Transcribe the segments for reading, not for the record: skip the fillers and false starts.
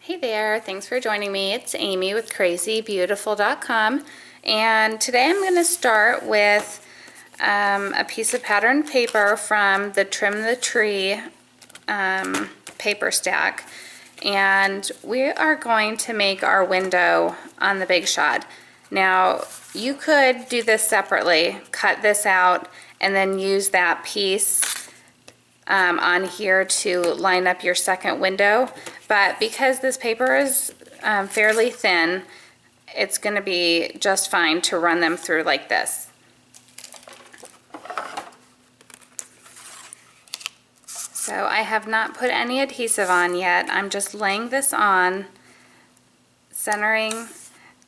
Hey there, thanks for joining me. It's Amy with crazybeautiful.com, and today I'm going to start with a piece of patterned paper from the Trim the Tree paper stack, and we are going to make our window on the Big Shot. Now you could do this separately, cut this out and then use that piece on here to line up your second window, but because this paper is fairly thin, it's going to be just fine to run them through like this. So I have not put any adhesive on yet. I'm just laying this on, centering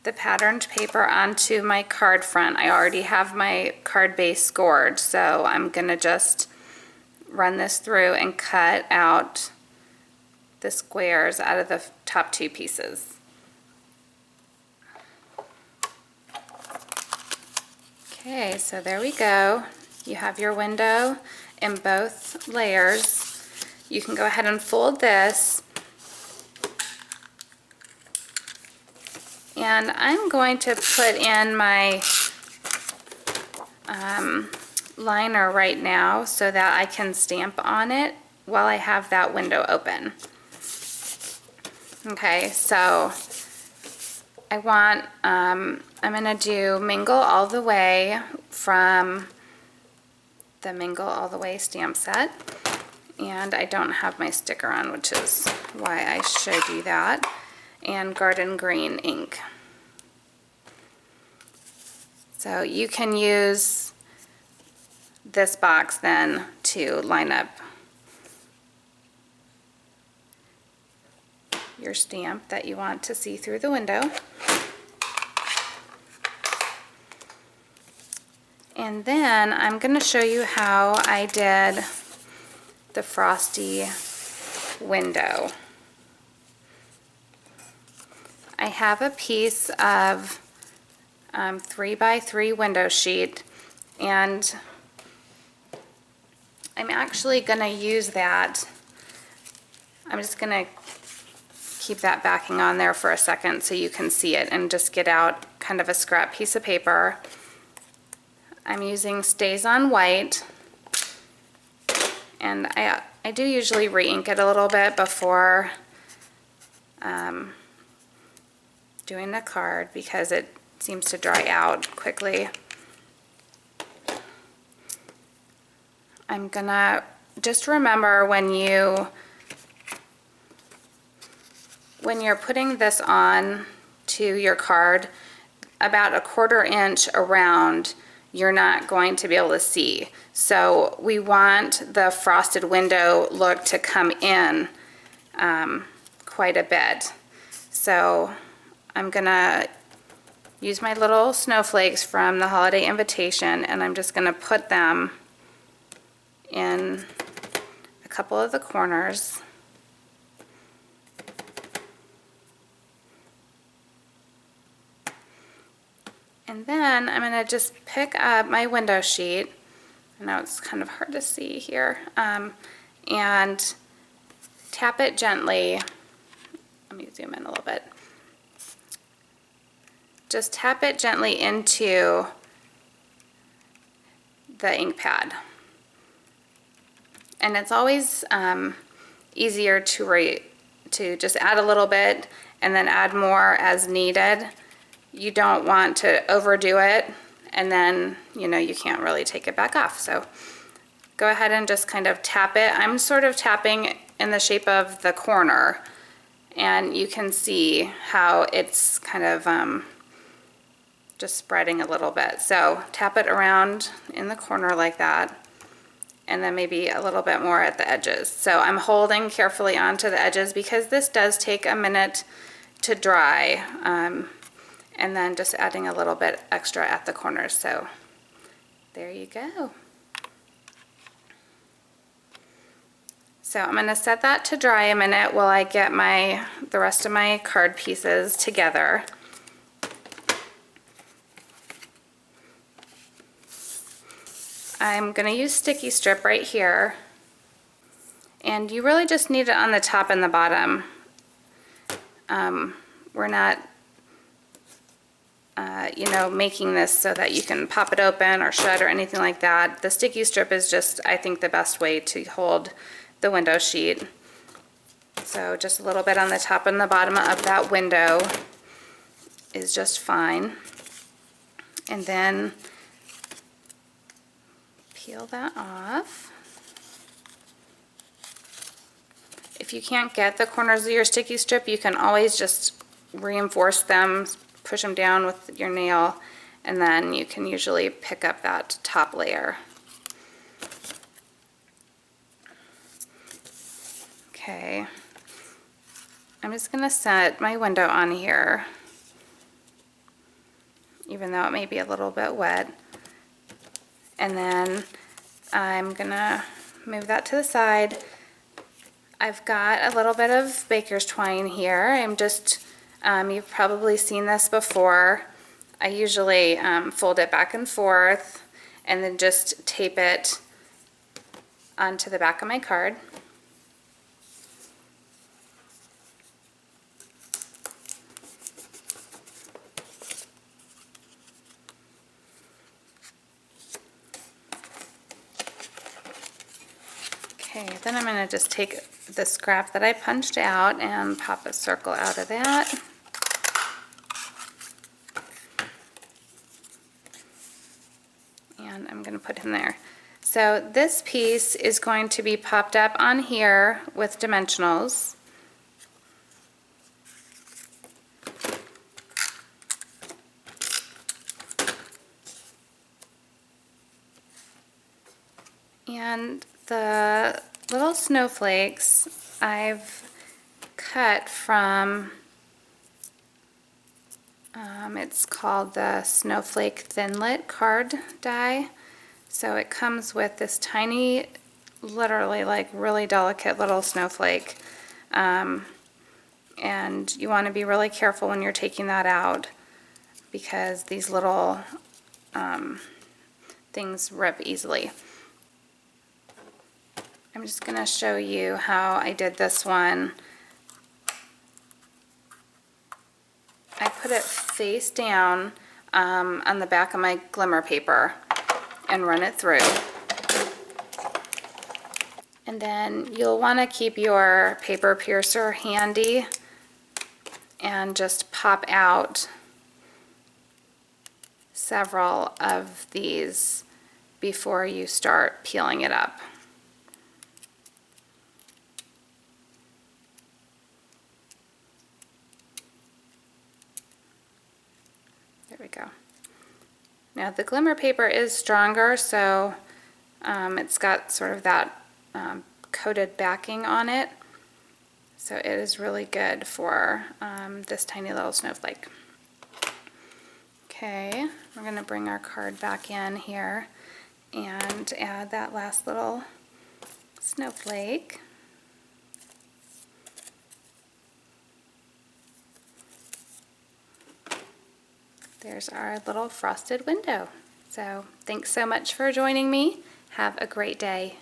the patterned paper onto my card front. I already have my card base scored, so I'm going to just run this through and cut out the squares out of the top two pieces. Okay, so there we go. You have your window in both layers. You can go ahead and fold this, and I'm going to put in my liner right now so that I can stamp on it while I have that window open. Okay, so I want, I'm going to do Mingle All the Way from the Mingle All the Way stamp set, and I don't have my sticker on, which is why I showed you that, and Garden Green ink. So you can use this box then to line up your stamp that you want to see through the window. And then I'm going to show you how I did the frosty window. I have a piece of 3x3 window sheet, and I'm actually going to use that. I'm just going to keep that backing on there for a second so you can see it, and just get out kind of a scrap piece of paper. I'm using Stays on White, and I do usually re-ink it a little bit before doing the card because it seems to dry out quickly. I'm gonna just remember when you're putting this on to your card, about a 1/4 inch around you're not going to be able to see. So we want the frosted window look to come in quite a bit. So I'm gonna use my little snowflakes from the holiday invitation, and I'm just gonna put them in a couple of the corners. And then I'm going to just pick up my window sheet. I know it's kind of hard to see here. And tap it gently. Let me zoom in a little bit. Just tap it gently into the ink pad. And it's always easier to just add a little bit and then add more as needed. You don't want to overdo it, and then you can't really take it back off. So go ahead and just kind of tap it. I'm sort of tapping in the shape of the corner, and you can see how it's kind of just spreading a little bit. So tap it around in the corner like that, and then maybe a little bit more at the edges. So I'm holding carefully onto the edges because this does take a minute to dry, and then just adding a little bit extra at the corners. So there you go. So I'm going to set that to dry a minute while I get the rest of my card pieces together. I'm going to use sticky strip right here, and you really just need it on the top and the bottom. We're not, you know, making this so that you can pop it open or shut or anything like that. The sticky strip is just, I think, the best way to hold the window sheet. So just a little bit on the top and the bottom of that window is just fine. And then peel that off. If you can't get the corners of your sticky strip, you can always just reinforce them, push them down with your nail, and then you can usually pick up that top layer. Okay, I'm just going to set my window on here, even though it may be a little bit wet. And then I'm going to move that to the side. I've got a little bit of baker's twine here. I'm just, you've probably seen this before. I usually fold it back and forth and then just tape it onto the back of my card. Okay, then I'm going to just take the scrap that I punched out and pop a circle out of that. And I'm going to put in there. So this piece is going to be popped up on here with dimensionals. And the little snowflakes I've cut from, it's called the Snowflake Thinlit card die. So it comes with this tiny, literally like really delicate little snowflake. And you want to be really careful when you're taking that out because these little things rip easily. I'm just going to show you how I did this one. I put it face down on the back of my glimmer paper and run it through. And then you'll want to keep your paper piercer handy and just pop out several of these before you start peeling it up. There we go. Now the glimmer paper is stronger, so it's got sort of that coated backing on it. So it is really good for this tiny little snowflake. Okay, we're going to bring our card back in here and add that last little snowflake. There's our little frosted window. So thanks so much for joining me. Have a great day.